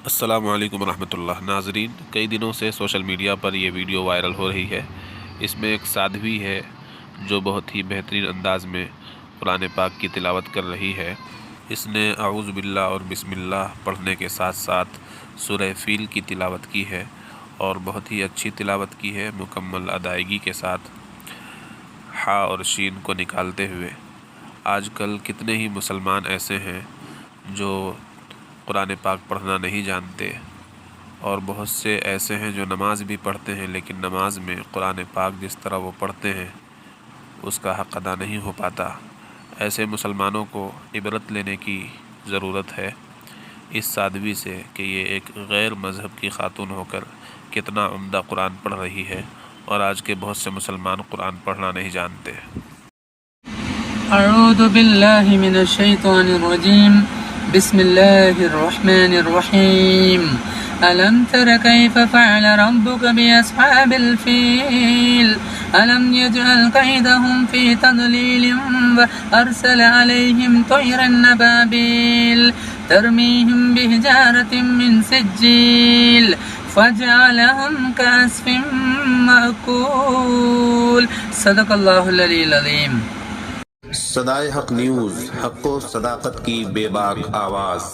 अस्सलामु अलैकुम रहमतुल्लाह। नाज़रीन, कई दिनों से सोशल मीडिया पर ये वीडियो वायरल हो रही है। इसमें एक साध्वी है जो बहुत ही बेहतरीन अंदाज में कुरान पाक की तिलावत कर रही है। इसने अऊज़ु बिल्लाह और बिस्मिल्लाह पढ़ने के साथ साथ सूरह फ़ील की तिलावत की है और बहुत ही अच्छी तिलावत की है, मुकम्मल अदायगी के साथ, हा और शीन को निकालते हुए। आजकल कितने ही मुसलमान ऐसे हैं जो कुरान पाक पढ़ना नहीं जानते, और बहुत से ऐसे हैं जो नमाज़ भी पढ़ते हैं लेकिन नमाज में कुरान पाक जिस तरह वो पढ़ते हैं उसका हक़ अदा नहीं हो पाता। ऐसे मुसलमानों को इबरत लेने की ज़रूरत है इस साध्वी से कि ये एक गैर मज़हब की ख़ातून होकर कितना उम्दा कुरान पढ़ रही है, और आज के बहुत से मुसलमान कुरान पढ़ना नहीं जानते। अऊज़ु बिल्लाहि मिनश शैतानिर रजीम। बिस्मिल्लाहिर रहमानिर रहीम। अलम तर कैफ फ़अल रब्बुक बिअस्हाबिल फ़ील अलम यजअल कैदहुम फ़ी तज़लीलिन व अरसल अलैहिम तयरन अबाबील तरमीहिम बिहिजारतिन मिन सिज्जील फजअलहुम कअस्फ़िन मअकूल। सदक़ल्लाहुल अलीयुल अज़ीम। सदाए हक न्यूज़, हक़ व सदाकत की बेबाक आवाज़।